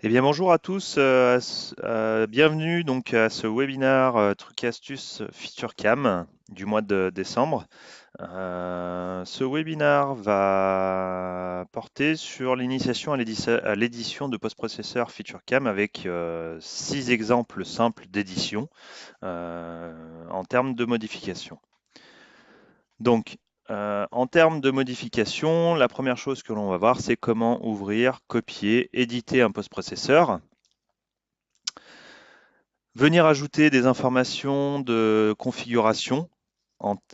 Eh bien, bonjour à tous, bienvenue donc à ce webinaire trucs et astuces FeatureCam du mois de décembre. Ce webinaire va porter sur l'initiation à l'édition de post-processeur FeatureCam avec 6 exemples simples d'édition en termes de modification. Donc, en termes de modification, la première chose que l'on va voir, c'est comment ouvrir, copier, éditer un post-processeur. Venir ajouter des informations de configuration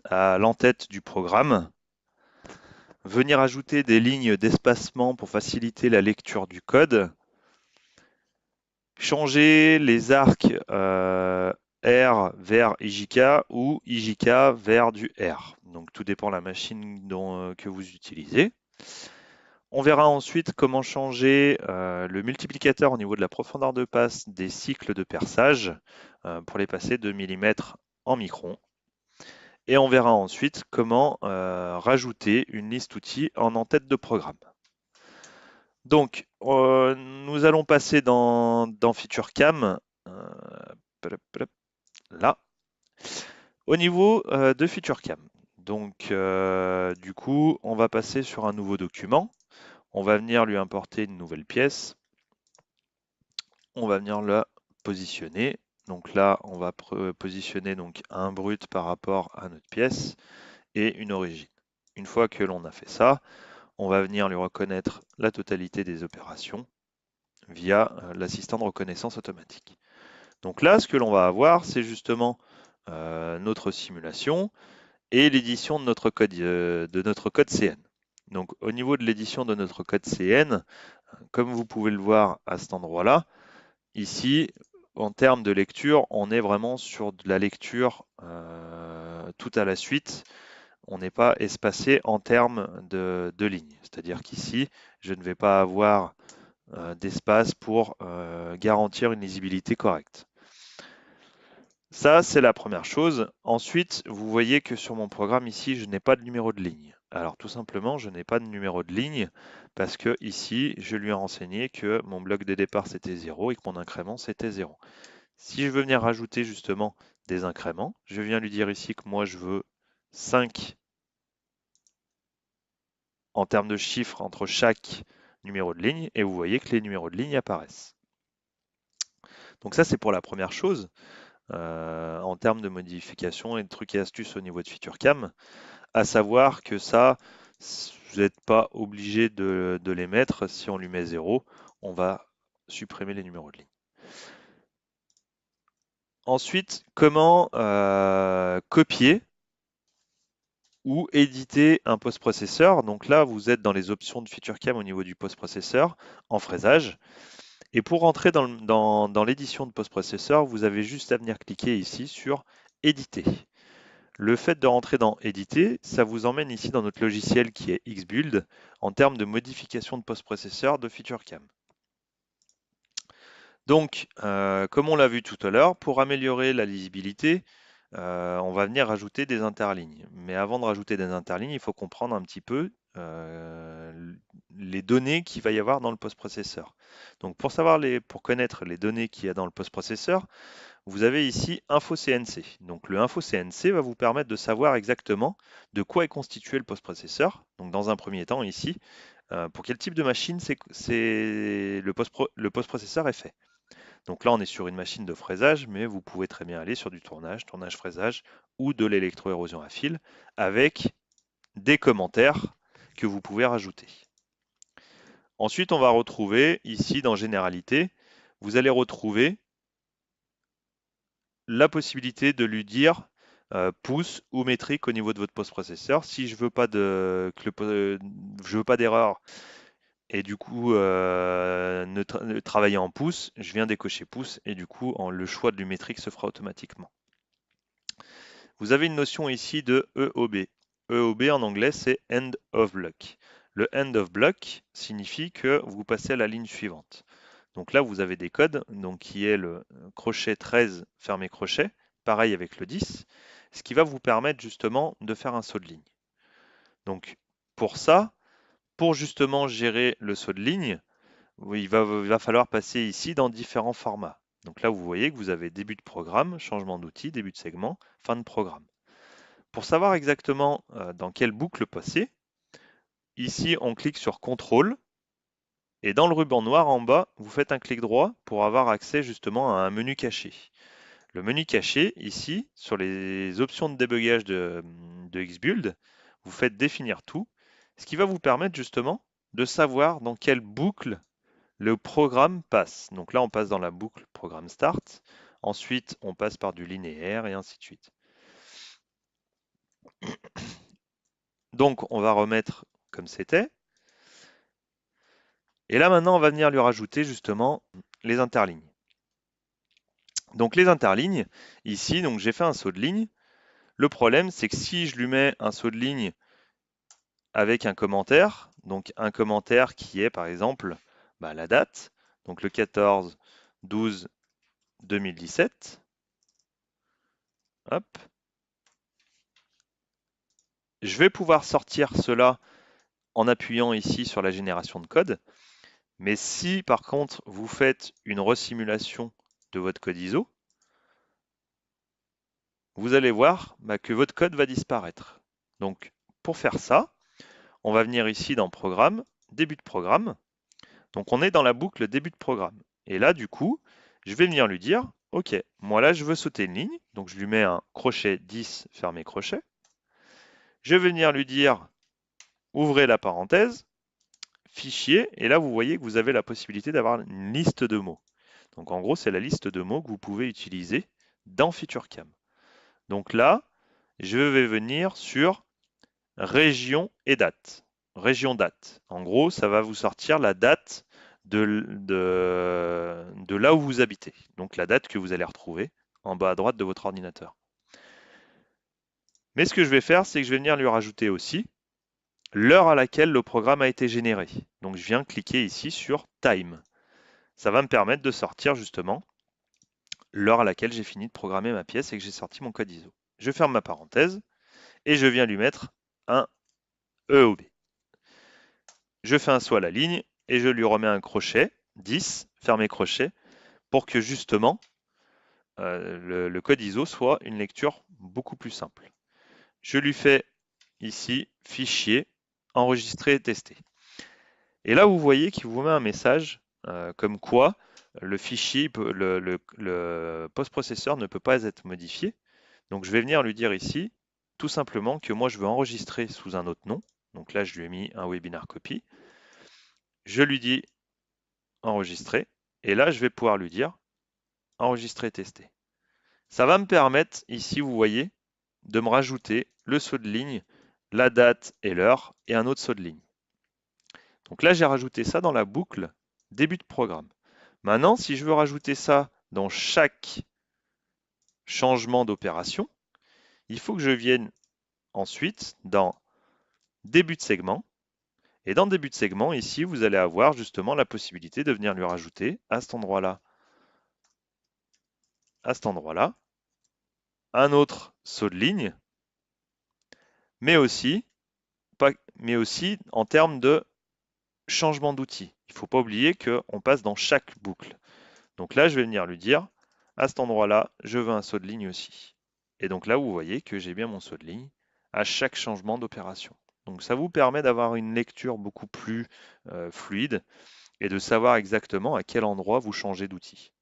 à l'entête du programme. Venir ajouter des lignes d'espacement pour faciliter la lecture du code. Changer les arcs R vers IJK ou IJK vers du R. Donc tout dépend de la machine que vous utilisez. On verra ensuite comment changer le multiplicateur au niveau de la profondeur de passe des cycles de perçage pour les passer de millimètres en microns. Et on verra ensuite comment rajouter une liste outils en en-tête de programme. Donc, nous allons passer dans FeatureCam, là, au niveau de FeatureCam. Donc, du coup, on va passer sur un nouveau document. On va venir lui importer une nouvelle pièce. On va venir la positionner. Donc là, on va positionner donc un brut par rapport à notre pièce et une origine. Une fois que l'on a fait ça, on va venir lui reconnaître la totalité des opérations via l'assistant de reconnaissance automatique. Donc là, ce que l'on va avoir, c'est justement notre simulation et l'édition de notre code CN. Donc au niveau de l'édition de notre code CN, comme vous pouvez le voir à cet endroit-là, ici, en termes de lecture, on est vraiment sur de la lecture tout à la suite. On n'est pas espacé en termes de lignes. C'est-à-dire qu'ici, je ne vais pas avoir d'espace pour garantir une lisibilité correcte. Ça, c'est la première chose. Ensuite, vous voyez que sur mon programme ici, je n'ai pas de numéro de ligne. Alors tout simplement, je n'ai pas de numéro de ligne parce que ici, je lui ai renseigné que mon bloc de départ c'était 0 et que mon incrément c'était 0. Si je veux venir rajouter justement des incréments, je viens lui dire ici que moi je veux 5 en termes de chiffres entre chaque numéro de ligne et vous voyez que les numéros de ligne apparaissent. Donc ça c'est pour la première chose en termes de modification et de trucs et astuces au niveau de FeatureCam, à savoir que ça, vous n'êtes pas obligé de les mettre. Si on lui met 0, on va supprimer les numéros de ligne. Ensuite, comment copier ou éditer un post-processeur. Donc là, vous êtes dans les options de FeatureCam au niveau du post-processeur en fraisage. Et pour rentrer dans l'édition de post-processeur, vous avez juste à venir cliquer ici sur éditer. Le fait de rentrer dans éditer, ça vous emmène ici dans notre logiciel qui est Xbuild en termes de modification de post-processeur de FeatureCam. Donc, comme on l'a vu tout à l'heure, pour améliorer la lisibilité, on va venir rajouter des interlignes. Mais avant de rajouter des interlignes, il faut comprendre un petit peu les données qu'il va y avoir dans le post-processeur. Donc pour connaître les données qu'il y a dans le post-processeur, vous avez ici Info CNC. Donc le Info CNC va vous permettre de savoir exactement de quoi est constitué le post-processeur. Donc dans un premier temps ici, pour quel type de machine le post-processeur est fait. Donc là, on est sur une machine de fraisage, mais vous pouvez très bien aller sur du tournage-fraisage ou de l'électroérosion à fil avec des commentaires que vous pouvez rajouter. Ensuite, on va retrouver ici dans Généralité, vous allez retrouver la possibilité de lui dire pouce ou métrique au niveau de votre post-processeur. Si je veux pas je veux pas d'erreur et du coup travailler en pouces, je viens décocher pouces et du coup le choix de métrique se fera automatiquement. Vous avez une notion ici de EOB. EOB en anglais c'est End of Block. Le End of Block signifie que vous passez à la ligne suivante. Donc là vous avez des codes, donc qui est le crochet 13 fermé crochet, pareil avec le 10, ce qui va vous permettre justement de faire un saut de ligne. Donc pour ça, pour justement gérer le saut de ligne, Oui, il va falloir passer ici dans différents formats. Donc là, vous voyez que vous avez début de programme, changement d'outil, début de segment, fin de programme. Pour savoir exactement dans quelle boucle passer, ici, on clique sur Contrôle et dans le ruban noir en bas, vous faites un clic droit pour avoir accès justement à un menu caché. Le menu caché, ici, sur les options de débugage de Xbuild, vous faites définir tout, ce qui va vous permettre justement de savoir dans quelle boucle le programme passe. Donc là, on passe dans la boucle programme start. Ensuite, on passe par du linéaire et ainsi de suite. Donc, on va remettre comme c'était. Et là, maintenant, on va venir lui rajouter justement les interlignes. Donc, les interlignes, ici, donc j'ai fait un saut de ligne. Le problème, c'est que si je lui mets un saut de ligne avec un commentaire, donc un commentaire qui est par exemple la date, donc le 14-12-2017, hop, je vais pouvoir sortir cela en appuyant ici sur la génération de code. Mais si par contre vous faites une resimulation de votre code ISO, vous allez voir que votre code va disparaître. Donc pour faire ça, on va venir ici dans Programme, Début de programme. Donc on est dans la boucle Début de programme. Et là du coup, je vais venir lui dire, OK, moi là je veux sauter une ligne, donc je lui mets un crochet 10, fermé crochet. Je vais venir lui dire, ouvrez la parenthèse, fichier, et là vous voyez que vous avez la possibilité d'avoir une liste de mots. Donc en gros, c'est la liste de mots que vous pouvez utiliser dans FeatureCam. Donc là, je vais venir sur région et date. Région date. En gros, ça va vous sortir la date de là où vous habitez. Donc la date que vous allez retrouver en bas à droite de votre ordinateur. Mais ce que je vais faire, c'est que je vais venir lui rajouter aussi l'heure à laquelle le programme a été généré. Donc je viens cliquer ici sur Time. Ça va me permettre de sortir justement l'heure à laquelle j'ai fini de programmer ma pièce et que j'ai sorti mon code ISO. Je ferme ma parenthèse et je viens lui mettre un EOB. Je fais un saut à la ligne et je lui remets un crochet, 10, fermé crochet, pour que justement le code ISO soit une lecture beaucoup plus simple. Je lui fais ici fichier, enregistrer et tester. Et là, vous voyez qu'il vous met un message comme quoi le fichier, le post-processeur ne peut pas être modifié. Donc je vais venir lui dire ici, tout simplement que moi je veux enregistrer sous un autre nom. Donc là, je lui ai mis un webinar copy. Je lui dis enregistrer. Et là, je vais pouvoir lui dire enregistrer, tester. Ça va me permettre, ici, vous voyez, de me rajouter le saut de ligne, la date et l'heure, et un autre saut de ligne. Donc là, j'ai rajouté ça dans la boucle début de programme. Maintenant, si je veux rajouter ça dans chaque changement d'opération, il faut que je vienne ensuite dans début de segment. Et dans début de segment, ici, vous allez avoir justement la possibilité de venir lui rajouter à cet endroit-là, un autre saut de ligne, mais aussi en termes de changement d'outil. Il ne faut pas oublier qu'on passe dans chaque boucle. Donc là, je vais venir lui dire, à cet endroit-là, je veux un saut de ligne aussi. Et donc là, vous voyez que j'ai bien mon saut de ligne à chaque changement d'opération. Donc ça vous permet d'avoir une lecture beaucoup plus fluide et de savoir exactement à quel endroit vous changez d'outil.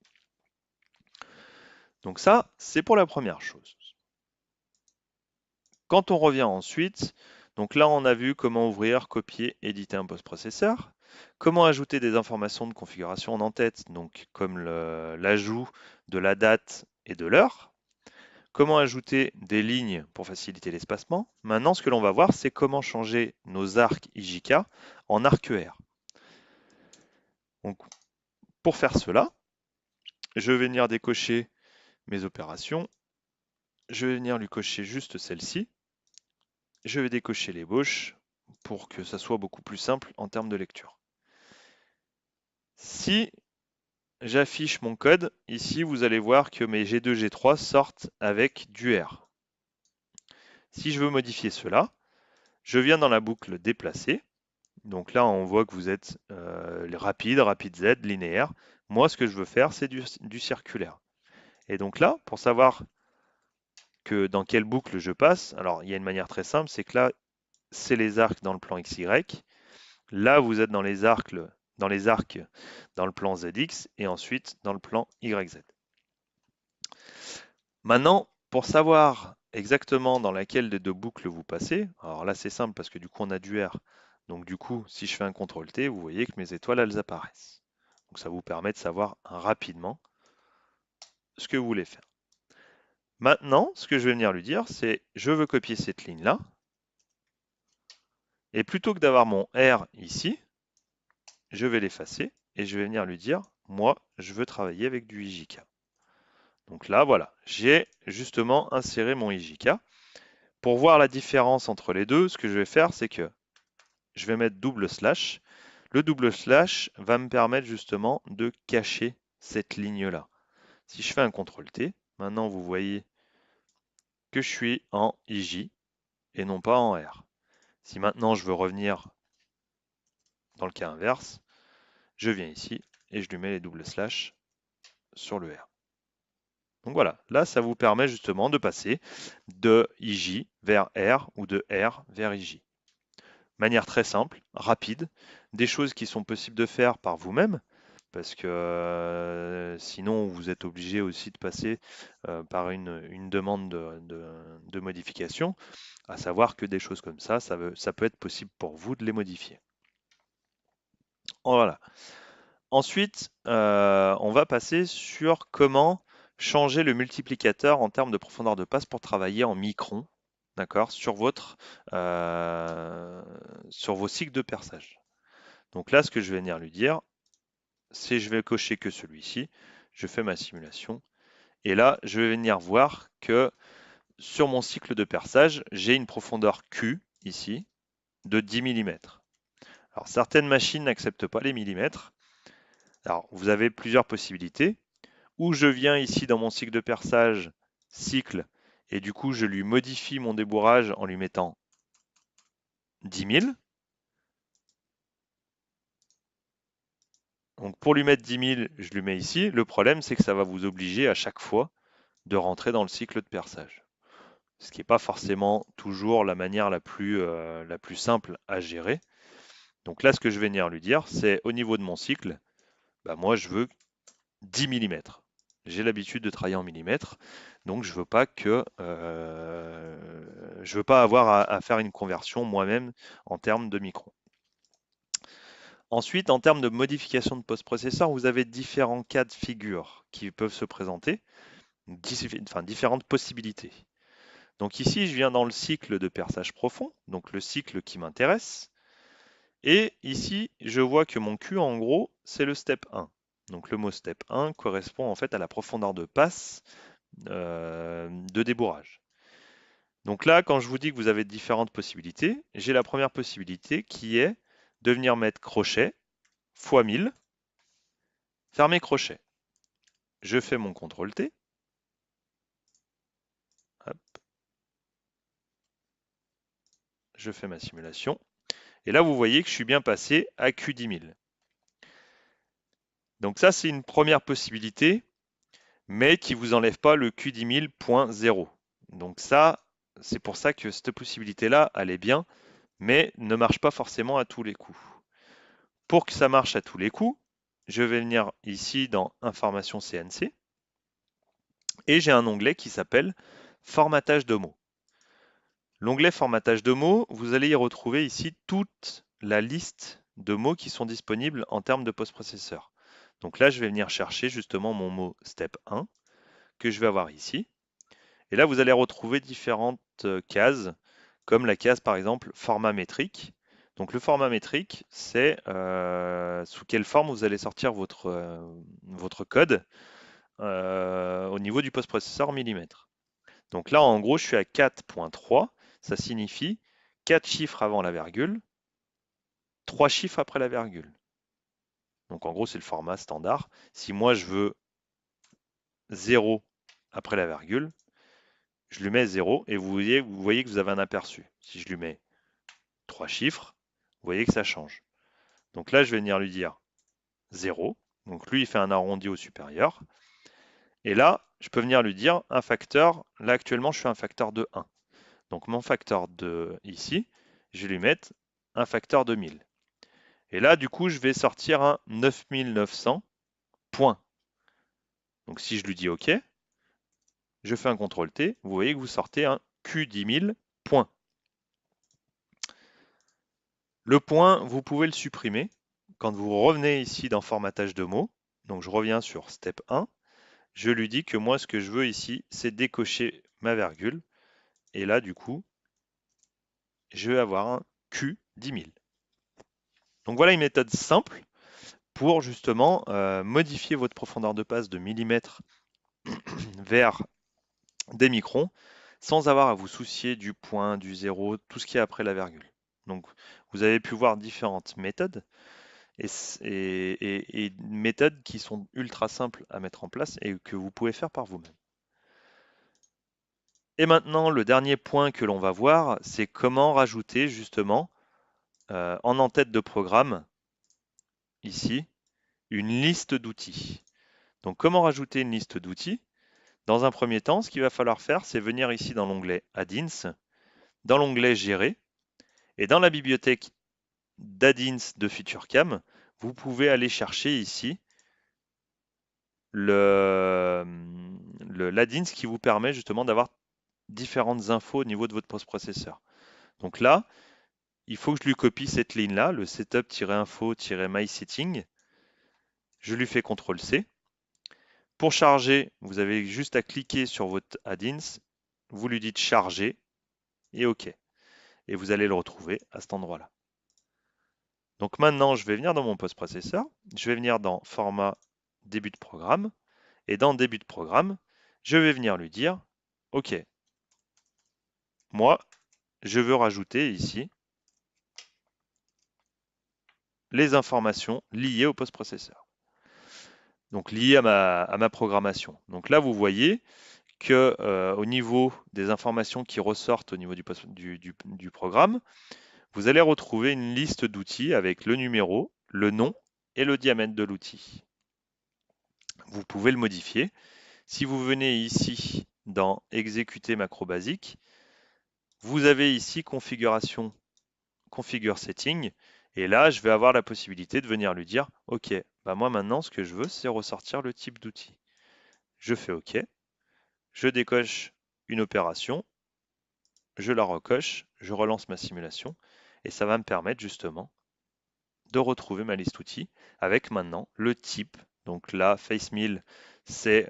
Donc ça, c'est pour la première chose. Quand on revient ensuite, donc là, on a vu comment ouvrir, copier, éditer un post-processeur, comment ajouter des informations de configuration en en-tête, donc comme l'ajout de la date et de l'heure, comment ajouter des lignes pour faciliter l'espacement. Maintenant, ce que l'on va voir, c'est comment changer nos arcs IJK en arc ER. Donc, pour faire cela, je vais venir décocher mes opérations. Je vais venir lui cocher juste celle-ci. Je vais décocher l'ébauche pour que ça soit beaucoup plus simple en termes de lecture. Si j'affiche mon code, ici vous allez voir que mes G2, G3 sortent avec du R. Si je veux modifier cela, je viens dans la boucle déplacer, Donc là, on voit que vous êtes rapide, rapide Z, linéaire. Moi, ce que je veux faire, c'est du circulaire. Et donc là, pour savoir que dans quelle boucle je passe, alors il y a une manière très simple, c'est que là, c'est les arcs dans le plan XY. Là, vous êtes dans les arcs dans le plan ZX et ensuite dans le plan YZ. Maintenant, pour savoir exactement dans laquelle des deux boucles vous passez, alors là c'est simple parce que du coup on a du R. Donc du coup, si je fais un CTRL-T, vous voyez que mes étoiles elles apparaissent. Donc ça vous permet de savoir rapidement ce que vous voulez faire. Maintenant, ce que je vais venir lui dire, c'est je veux copier cette ligne-là. Et plutôt que d'avoir mon R ici, je vais l'effacer et je vais venir lui dire, moi, je veux travailler avec du IJK. Donc là, voilà, j'ai justement inséré mon IJK. Pour voir la différence entre les deux, ce que je vais faire, c'est que je vais mettre double slash. Le double slash va me permettre justement de cacher cette ligne-là. Si je fais un CTRL-T, maintenant vous voyez que je suis en IJ et non pas en R. Si maintenant je veux revenir dans le cas inverse, je viens ici et je lui mets les doubles slash sur le R. Donc voilà, là ça vous permet justement de passer de IJ vers R ou de R vers IJ. Manière très simple, rapide, des choses qui sont possibles de faire par vous-même, parce que sinon vous êtes obligé aussi de passer par une demande de modification, à savoir que des choses comme ça peut être possible pour vous de les modifier. Voilà. Ensuite, on va passer sur comment changer le multiplicateur en termes de profondeur de passe pour travailler en micron, d'accord, sur vos cycles de perçage. Donc là, ce que je vais venir lui dire, c'est je vais cocher que celui-ci, je fais ma simulation, et là, je vais venir voir que sur mon cycle de perçage, j'ai une profondeur Q, ici, de 10 mm. Alors, certaines machines n'acceptent pas les millimètres. Alors, vous avez plusieurs possibilités. Ou je viens ici dans mon cycle de perçage, cycle, et du coup, je lui modifie mon débourrage en lui mettant 10 000. Donc, pour lui mettre 10 000, je lui mets ici. Le problème, c'est que ça va vous obliger à chaque fois de rentrer dans le cycle de perçage. Ce qui n'est pas forcément toujours la manière la plus simple à gérer. Donc là, ce que je vais venir lui dire, c'est au niveau de mon cycle, bah moi, je veux 10 mm. J'ai l'habitude de travailler en millimètres, donc je veux pas avoir à faire une conversion moi-même en termes de microns. Ensuite, en termes de modification de post-processeur, vous avez différents cas de figure qui peuvent se présenter, différentes possibilités. Donc ici, je viens dans le cycle de perçage profond, donc le cycle qui m'intéresse. Et ici, je vois que mon Q, en gros, c'est le step 1. Donc le mot step 1 correspond en fait à la profondeur de passe de débourrage. Donc là, quand je vous dis que vous avez différentes possibilités, j'ai la première possibilité qui est de venir mettre crochet x 1000, fermer crochet. Je fais mon CTRL-T. Je fais ma simulation. Et là, vous voyez que je suis bien passé à Q10000. Donc ça, c'est une première possibilité, mais qui ne vous enlève pas le Q10000.0. Donc ça, c'est pour ça que cette possibilité-là, elle est bien, mais ne marche pas forcément à tous les coups. Pour que ça marche à tous les coups, je vais venir ici dans Information CNC et j'ai un onglet qui s'appelle Formatage de mots. L'onglet Formatage de mots, vous allez y retrouver ici toute la liste de mots qui sont disponibles en termes de post-processeur. Donc là, je vais venir chercher justement mon mot step 1 que je vais avoir ici. Et là, vous allez retrouver différentes cases, comme la case par exemple format métrique. Donc le format métrique, c'est sous quelle forme vous allez sortir votre code au niveau du post-processeur en millimètres. Donc là, en gros, je suis à 4.3, ça signifie 4 chiffres avant la virgule, 3 chiffres après la virgule. Donc en gros, c'est le format standard. Si moi je veux 0 après la virgule, je lui mets 0 et vous voyez que vous avez un aperçu. Si je lui mets 3 chiffres, Vous voyez que ça change. Donc là, je vais venir lui dire 0. Donc lui, il fait un arrondi au supérieur. Et là, je peux venir lui dire un facteur. Là, actuellement, je suis un facteur de 1. Donc mon facteur de ici, je vais lui mettre un facteur de 1000. Et là, du coup, je vais sortir un 9900 points. Donc si je lui dis OK, je fais un CTRL T, vous voyez que vous sortez un Q10000 points. Le point, vous pouvez le supprimer quand vous revenez ici dans formatage de mots. Donc je reviens sur step 1. Je lui dis que moi, ce que je veux ici, c'est décocher ma virgule. Et là, du coup, je vais avoir un Q10000. Donc voilà une méthode simple pour justement modifier votre profondeur de passe de millimètres vers des microns sans avoir à vous soucier du point, du zéro, tout ce qui est après la virgule. Donc vous avez pu voir différentes méthodes et méthodes qui sont ultra simples à mettre en place et que vous pouvez faire par vous-même. Et maintenant, le dernier point que l'on va voir, c'est comment rajouter justement en en-tête de programme, ici, une liste d'outils. Donc comment rajouter une liste d'outils? Dans un premier temps, ce qu'il va falloir faire, c'est venir ici dans l'onglet Add-ins, dans l'onglet Gérer, et dans la bibliothèque d'Add-ins de FeatureCam, vous pouvez aller chercher ici l'add-ins qui vous permet justement d'avoir différentes infos au niveau de votre post-processeur. Donc là, il faut que je lui copie cette ligne-là, le setup-info-mysetting. Je lui fais CTRL-C. Pour charger, vous avez juste à cliquer sur votre add-ins, vous lui dites charger et OK. Et vous allez le retrouver à cet endroit-là. Donc maintenant, je vais venir dans mon post-processeur, je vais venir dans format début de programme, et dans début de programme, je vais venir lui dire, OK, moi, je veux rajouter ici les informations liées au post-processeur, donc liées à ma programmation. Donc là, vous voyez que au niveau des informations qui ressortent au niveau du programme, vous allez retrouver une liste d'outils avec le numéro, le nom et le diamètre de l'outil. Vous pouvez le modifier. Si vous venez ici dans exécuter macro basique, vous avez ici configuration, configure setting, et là je vais avoir la possibilité de venir lui dire OK, bah moi maintenant ce que je veux c'est ressortir le type d'outil. Je fais OK, je décoche une opération, je la recoche, je relance ma simulation, et ça va me permettre justement de retrouver ma liste outils avec maintenant le type. Donc là, FaceMill, c'est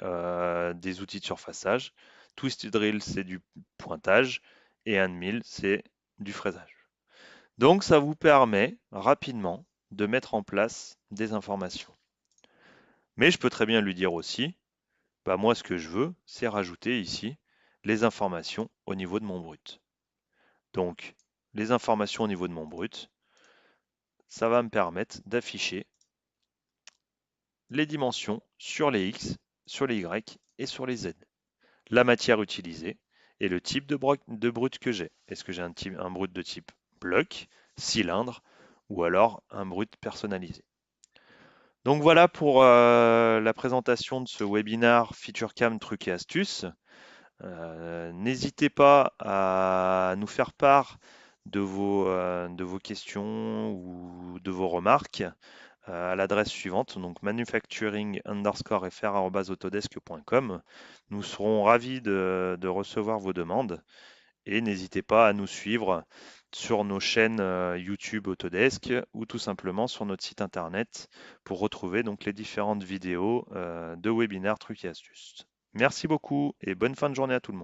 des outils de surfaçage. Twisted Drill, c'est du pointage. Et Handmill, c'est du fraisage. Donc ça vous permet rapidement de mettre en place des informations. Mais je peux très bien lui dire aussi, bah moi ce que je veux, c'est rajouter ici les informations au niveau de mon brut. Donc les informations au niveau de mon brut, ça va me permettre d'afficher les dimensions sur les X, sur les Y et sur les Z. La matière utilisée et le type de brut que j'ai. Est-ce que j'ai un brut de type bloc, cylindre ou alors un brut personnalisé. Donc voilà pour la présentation de ce webinaire FeatureCam trucs et astuces. N'hésitez pas à nous faire part de vos questions ou de vos remarques à l'adresse suivante, donc manufacturing_fr@autodesk.com. Nous serons ravis de recevoir vos demandes et n'hésitez pas à nous suivre sur nos chaînes YouTube Autodesk ou tout simplement sur notre site internet pour retrouver donc les différentes vidéos de webinaires trucs et astuces. Merci beaucoup et bonne fin de journée à tout le monde.